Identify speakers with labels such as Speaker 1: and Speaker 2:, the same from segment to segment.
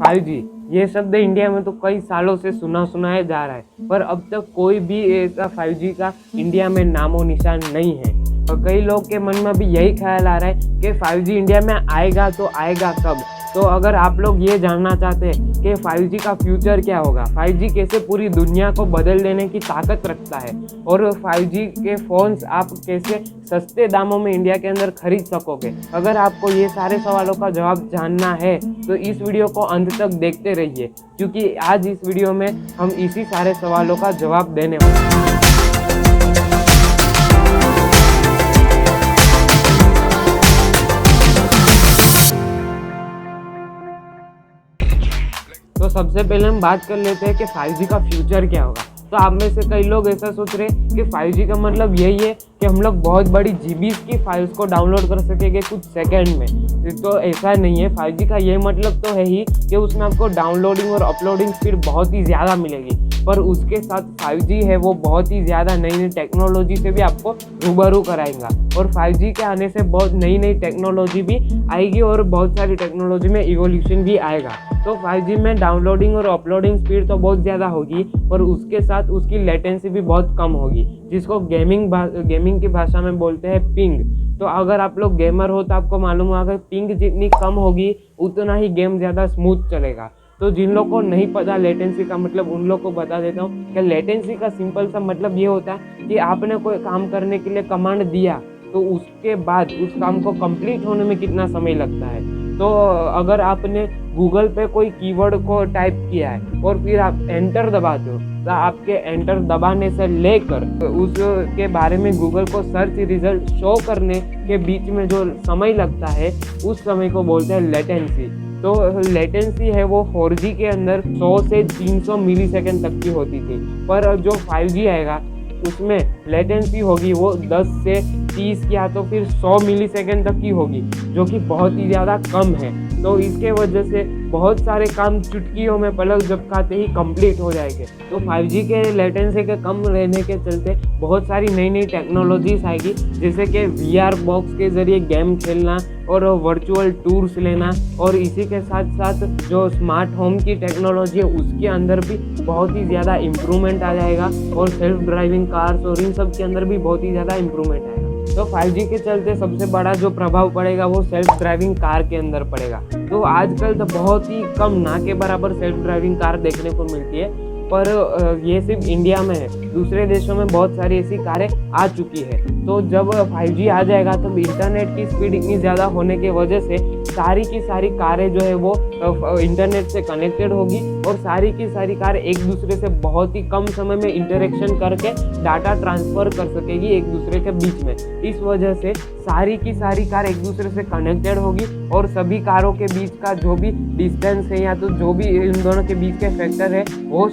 Speaker 1: 5G ये शब्द India में तो कई सालों से सुनाया जा रहा है, पर अब तक कोई भी ऐसा 5G का इंडिया में नामो निशान नहीं है। और कई लोग के मन में भी यही ख्याल आ रहा है कि 5G इंडिया में आएगा तो आएगा कब। तो अगर आप लोग ये जानना चाहते हैं कि 5G का फ्यूचर क्या होगा, 5G कैसे पूरी दुनिया को बदल देने की ताकत रखता है और 5G के फ़ोन्स आप कैसे सस्ते दामों में इंडिया के अंदर खरीद सकोगे, अगर आपको ये सारे सवालों का जवाब जानना है तो इस वीडियो को अंत तक देखते रहिए, क्योंकि आज इस वीडियो में हम इसी सारे सवालों का जवाब देने वाले हैं। तो सबसे पहले हम बात कर लेते हैं कि 5G का फ्यूचर क्या होगा। तो आप में से कई लोग ऐसा सोच रहे हैं कि 5G का मतलब यही है कि हम लोग बहुत बड़ी जीबीज़ की फाइल्स को डाउनलोड कर सकेंगे कुछ सेकंड में। तो ऐसा नहीं है। 5G का ये मतलब तो है ही कि उसमें आपको डाउनलोडिंग और अपलोडिंग स्पीड बहुत ही ज़्यादा मिलेगी, पर उसके साथ 5G है वो बहुत ही ज़्यादा नई नई टेक्नोलॉजी से भी आपको रूबरू कराएगा। और 5G के आने से बहुत नई नई टेक्नोलॉजी भी आएगी और बहुत सारी टेक्नोलॉजी में इवोल्यूशन भी आएगा। तो 5G में डाउनलोडिंग और अपलोडिंग स्पीड तो बहुत ज़्यादा होगी, पर उसके साथ उसकी लेटेंसी भी बहुत कम होगी, जिसको गेमिंग की भाषा में बोलते हैं पिंग। तो अगर आप लोग गेमर हो तो आपको मालूम होगा कि पिंग जितनी कम होगी उतना ही गेम ज़्यादा स्मूथ चलेगा। तो जिन लोग को नहीं पता लेटेंसी का मतलब, उन लोग को बता देता हूँ कि लेटेंसी का सिंपल सा मतलब ये होता है कि आपने कोई काम करने के लिए कमांड दिया तो उसके बाद उस काम को कंप्लीट होने में कितना समय लगता है। तो अगर आपने गूगल पे कोई कीवर्ड को टाइप किया है और फिर आप एंटर दबाते हो, तो आपके एंटर दबाने से लेकर उसके बारे में गूगल को सर्च रिजल्ट शो करने के बीच में जो समय लगता है उस समय को बोलते हैं लेटेंसी। तो लेटेंसी है वो 4G के अंदर 100 से 300 मिलीसेकंड तक की होती थी, पर जो 5G आएगा उसमें लेटेंसी होगी वो 10 से 30 या तो फिर 100 मिलीसेकंड तक की होगी, जो कि बहुत ही ज़्यादा कम है। तो इसके वजह से बहुत सारे काम चुटकियों में पलक झपकाते ही कंप्लीट हो जाएंगे। तो 5G के लेटेंसी के कम रहने के चलते बहुत सारी नई नई टेक्नोलॉजीज आएगी, जैसे कि VR बॉक्स के ज़रिए गेम खेलना और वर्चुअल टूर्स लेना, और इसी के साथ साथ जो स्मार्ट होम की टेक्नोलॉजी है उसके अंदर भी बहुत ही ज़्यादा इम्प्रूवमेंट आ जाएगा, और सेल्फ ड्राइविंग कार्स और इन सब के अंदर भी बहुत ही ज़्यादा इम्प्रूवमेंट आएगा। तो 5G के चलते सबसे बड़ा जो प्रभाव पड़ेगा वो सेल्फ ड्राइविंग कार के अंदर पड़ेगा। तो आजकल तो बहुत ही कम, ना के बराबर सेल्फ ड्राइविंग कार देखने को मिलती है, पर ये सिर्फ इंडिया में है, दूसरे देशों में बहुत सारी ऐसी कारें आ चुकी है। तो जब 5G आ जाएगा तो इंटरनेट की स्पीड इतनी ज़्यादा होने की वजह से सारी की सारी कारें जो है वो इंटरनेट से कनेक्टेड होगी, और सारी की सारी कार एक दूसरे से बहुत ही कम समय में इंटरेक्शन करके डाटा ट्रांसफ़र कर सकेगी एक दूसरे के बीच में। इस वजह से सारी की सारी कार एक दूसरे से कनेक्टेड होगी, और सभी कारों के बीच का जो भी डिस्टेंस है या तो जो भी इन दोनों के बीच के फैक्टर है वो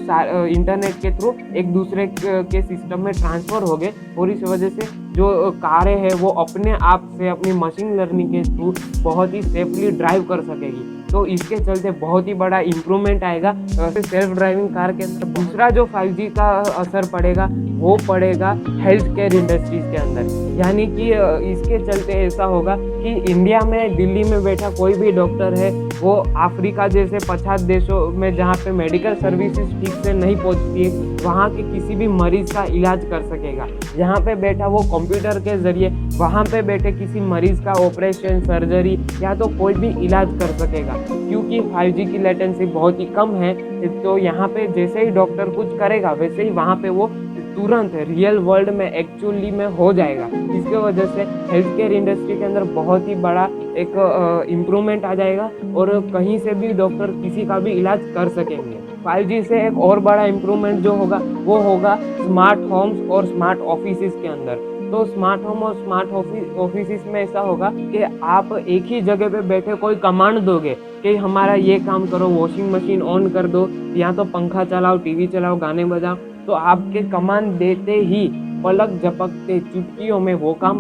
Speaker 1: इंटरनेट के थ्रू एक दूसरे के सिस्टम में ट्रांसफ़र हो गए, और इस वजह से जो कारें हैं वो अपने आप से अपनी मशीन लर्निंग के थ्रू बहुत ही सेफली ड्राइव कर सकेगी। तो इसके चलते बहुत ही बड़ा इम्प्रूवमेंट आएगा सेल्फ ड्राइविंग कार के अंदर। दूसरा जो 5G का असर पड़ेगा वो पड़ेगा हेल्थ केयर इंडस्ट्रीज़ के अंदर, यानी कि इसके चलते ऐसा होगा कि इंडिया में दिल्ली में बैठा कोई भी डॉक्टर है वो अफ्रीका जैसे पछात देशों में जहाँ पे मेडिकल सर्विसेज ठीक से नहीं पहुँचती है वहाँ के किसी भी मरीज़ का इलाज कर सकेगा। यहाँ पे बैठा वो कंप्यूटर के ज़रिए वहाँ पे बैठे किसी मरीज़ का ऑपरेशन, सर्जरी या तो कोई भी इलाज कर सकेगा, क्योंकि 5G की लेटेंसी बहुत ही कम है। तो यहाँ पे जैसे ही डॉक्टर कुछ करेगा वैसे ही वहाँ पे वो तुरंत रियल वर्ल्ड में एक्चुअली में हो जाएगा। इसके वजह से हेल्थ केयर इंडस्ट्री के अंदर बहुत ही बड़ा एक इम्प्रूवमेंट आ जाएगा, और कहीं से भी डॉक्टर किसी का भी इलाज कर सकेंगे। 5G से एक और बड़ा इम्प्रूवमेंट जो होगा वो होगा स्मार्ट होम्स और स्मार्ट ऑफिसेस के अंदर। तो स्मार्ट होम और स्मार्ट ऑफिस में ऐसा होगा कि आप एक ही जगह पे बैठे कोई कमांड दोगे कि हमारा ये काम करो, वॉशिंग मशीन ऑन कर दो, या तो पंखा चलाओ, टीवी चलाओ, गाने बजाओ, तो आपके कमांड देते ही पलक झपकते चुटकियों में वो काम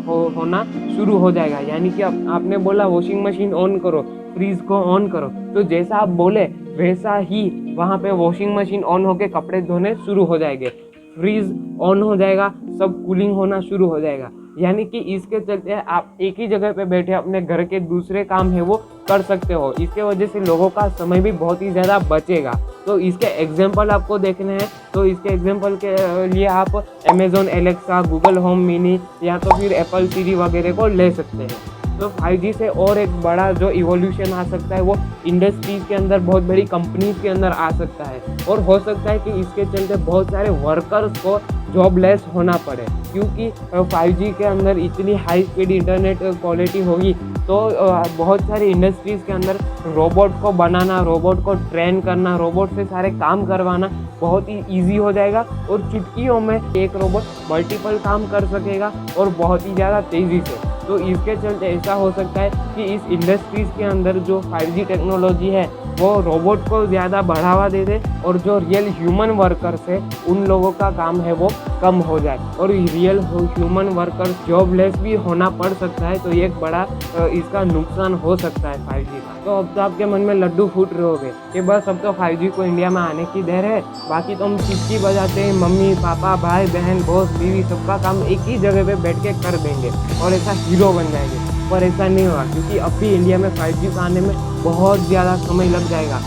Speaker 1: होना शुरू हो जाएगा। यानी कि आपने बोला वॉशिंग मशीन ऑन करो, फ्रीज को ऑन करो, तो जैसा आप बोले वैसा ही वहाँ पे वॉशिंग मशीन ऑन होके कपड़े धोने शुरू हो जाएंगे, फ्रीज ऑन हो जाएगा, सब कूलिंग होना शुरू हो जाएगा। यानी कि इसके चलते आप एक ही जगह पे बैठे अपने घर के दूसरे काम है वो कर सकते हो। इसके वजह से लोगों का समय भी बहुत ही ज़्यादा बचेगा। तो इसके एग्जाम्पल आपको देखने हैं, तो इसके एग्जाम्पल के लिए आप Amazon Alexa, Google home mini या तो फिर एप्पल सीरी वगैरह को ले सकते हैं। तो 5G से और एक बड़ा जो इवोल्यूशन आ सकता है वो इंडस्ट्रीज़ के अंदर, बहुत बड़ी कंपनीज़ के अंदर आ सकता है। और हो सकता है कि इसके चलते बहुत सारे वर्कर्स को जॉबलेस होना पड़े, क्योंकि 5G के अंदर इतनी हाई स्पीड इंटरनेट क्वालिटी होगी तो बहुत सारी इंडस्ट्रीज़ के अंदर रोबोट को बनाना, रोबोट को ट्रेन करना, रोबोट से सारे काम करवाना बहुत ही ईजी हो जाएगा। और चुटकियों में एक रोबोट मल्टीपल काम कर सकेगा और बहुत ही ज़्यादा तेज़ी से। तो इसके चलते ऐसा हो सकता है कि इस इंडस्ट्रीज़ के अंदर जो 5G टेक्नोलॉजी है वो रोबोट को ज़्यादा बढ़ावा दे दे और जो रियल ह्यूमन वर्कर्स है उन लोगों का काम है वो कम हो जाए और रियल ह्यूमन वर्कर्स जॉबलेस भी होना पड़ सकता है। तो ये एक बड़ा इसका नुकसान हो सकता है 5G का। तो अब तो आपके मन में लड्डू फूट रहे होंगे कि बस अब तो 5G को इंडिया में आने की देर है, बाकी तो हम चुटकी बजाते हैं, मम्मी पापा भाई बहन बॉस बीवी सबका काम एक ही जगह पे बैठ के कर देंगे और ऐसा हीरो बन जाएंगे। पर ऐसा नहीं होगा, क्योंकि अभी इंडिया में 5G को आने में बहुत ज़्यादा समय लग जाएगा।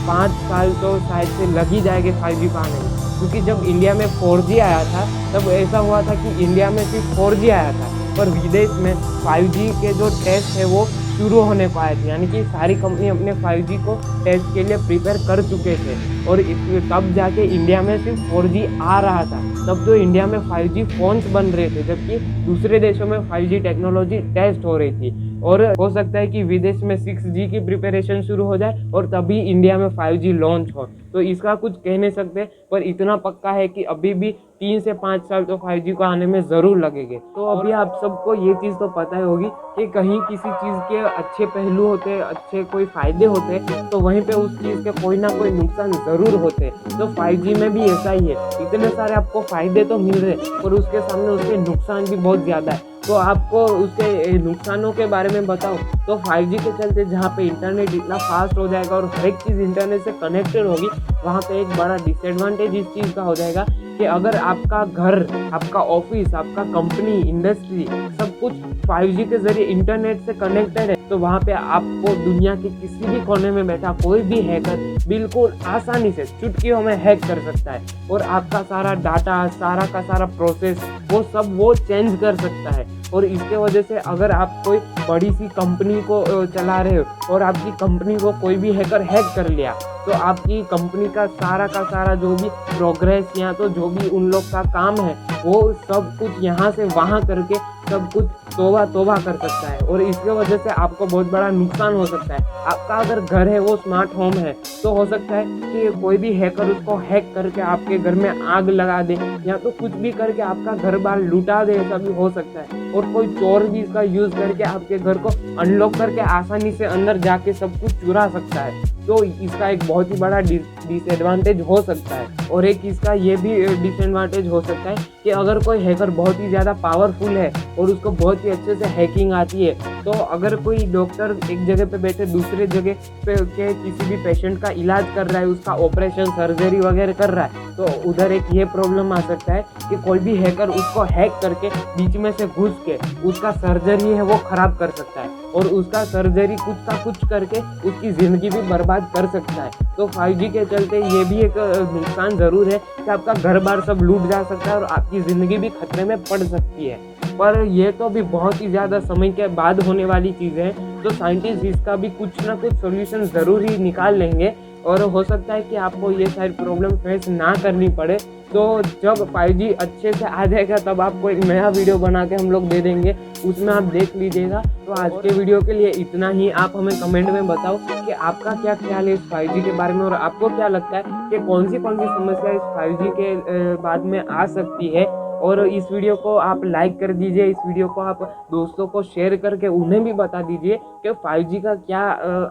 Speaker 1: 5 साल तो शायद से लग ही जाएंगे 5G को आने में, क्योंकि जब इंडिया में 4G आया था तब ऐसा हुआ था कि इंडिया में सिर्फ 4G आया था, पर विदेश में 5G के जो टेस्ट है वो शुरू होने को आए थे। यानी कि सारी कंपनी अपने 5G को टेस्ट के लिए प्रिपेयर कर चुके थे और तब जाके इंडिया में सिर्फ 4G आ रहा था। तब तो इंडिया में 5G फ़ोन्स बन रहे थे, जबकि दूसरे देशों में 5G टेक्नोलॉजी टेस्ट हो रही थी। और हो सकता है कि विदेश में 6G की प्रिपरेशन शुरू हो जाए और तभी इंडिया में 5G लॉन्च हो। तो इसका कुछ कह नहीं सकते, पर इतना पक्का है कि अभी भी 3 से 5 साल तो 5G को आने में ज़रूर लगेंगे। तो अभी आप सबको ये चीज़ तो पता ही होगी कि कहीं किसी चीज़ के अच्छे पहलू होते हैं, अच्छे कोई फ़ायदे होते हैं, तो वहीं पे उस चीज़ के कोई ना कोई नुकसान ज़रूर होते हैं। तो 5G में भी ऐसा ही है, इतने सारे आपको फ़ायदे तो मिल रहे हैं पर उसके सामने उसके नुकसान भी बहुत ज़्यादा है। तो आपको उसके नुकसानों के बारे में बताओ तो 5G के चलते जहाँ पे इंटरनेट इतना फास्ट हो जाएगा और हर एक चीज़ इंटरनेट से कनेक्टेड होगी, वहाँ पे एक बड़ा डिसएडवांटेज इस चीज़ का हो जाएगा कि अगर आपका घर, आपका ऑफिस, आपका कंपनी, इंडस्ट्री सब कुछ 5G के ज़रिए इंटरनेट से कनेक्टेड है, तो वहाँ पे आपको दुनिया के किसी भी कोने में बैठा कोई भी हैकर बिल्कुल आसानी से चुटकियों में हैक कर सकता है और आपका सारा डाटा, सारा का सारा प्रोसेस वो चेंज कर सकता है। और इसके वजह से अगर आप कोई बड़ी सी कंपनी को चला रहे हो और आपकी कंपनी को कोई भी हैकर हैक कर लिया, तो आपकी कंपनी का सारा जो भी प्रोग्रेस या तो जो भी उन लोग का काम है वो सब कुछ यहाँ से वहाँ करके सब कुछ तोबा कर सकता है। और इसके वजह से आपको बहुत बड़ा नुकसान हो सकता है। आपका अगर घर है वो स्मार्ट होम है, तो हो सकता है कि कोई भी हैकर उसको हैक करके आपके घर में आग लगा दे या तो कुछ भी करके आपका घर बार लुटा दे, ऐसा भी हो सकता है। और कोई चोर भी इसका यूज़ करके आपके घर को अनलॉक करके आसानी से अंदर जाके सब कुछ चुरा सकता है। तो इसका एक बहुत ही बड़ा डिसएडवांटेज हो सकता है। और एक इसका ये भी डिसएडवांटेज हो सकता है कि अगर कोई हैकर बहुत ही ज़्यादा पावरफुल है और उसको बहुत ही अच्छे से हैकिंग आती है, तो अगर कोई डॉक्टर एक जगह पे बैठे दूसरे जगह पे के किसी भी पेशेंट का इलाज कर रहा है, उसका ऑपरेशन सर्जरी वगैरह कर रहा है, तो उधर एक ये प्रॉब्लम आ सकता है कि कोई भी हैकर उसको हैक करके बीच में से घुस के उसका सर्जरी है वो ख़राब कर सकता है और उसका सर्जरी कुछ का कुछ करके उसकी ज़िंदगी भी बर्बाद कर सकता है। तो 5G के चलते ये भी एक नुकसान ज़रूर है कि आपका घर बार सब लूट जा सकता है और आपकी ज़िंदगी भी खतरे में पड़ सकती है। पर ये तो भी बहुत ही ज़्यादा समय के बाद होने वाली चीज़ें हैं, तो साइंटिस्ट इसका भी कुछ ना कुछ सोल्यूशन ज़रूर ही निकाल लेंगे और हो सकता है कि आपको ये सारी प्रॉब्लम फेस ना करनी पड़े। तो जब 5G अच्छे से आ जाएगा तब आपको एक नया वीडियो बना के हम लोग दे देंगे, उसमें आप देख लीजिएगा। तो आज के वीडियो के लिए इतना ही। आप हमें कमेंट में बताओ कि आपका क्या ख्याल है इस 5G के बारे में और आपको क्या लगता है कि कौन सी समस्या इस 5G के बाद में आ सकती है। और इस वीडियो को आप लाइक कर दीजिए, इस वीडियो को आप दोस्तों को शेयर करके उन्हें भी बता दीजिए कि 5G का क्या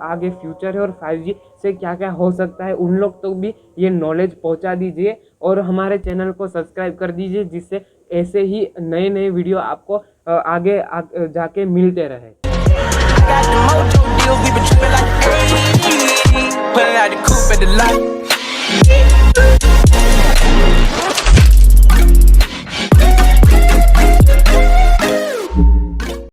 Speaker 1: आगे फ्यूचर है और 5G से क्या क्या हो सकता है, उन लोग तो भी ये नॉलेज पहुंचा दीजिए और हमारे चैनल को सब्सक्राइब कर दीजिए, जिससे ऐसे ही नए वीडियो आपको आगे जाके मिलते रहे।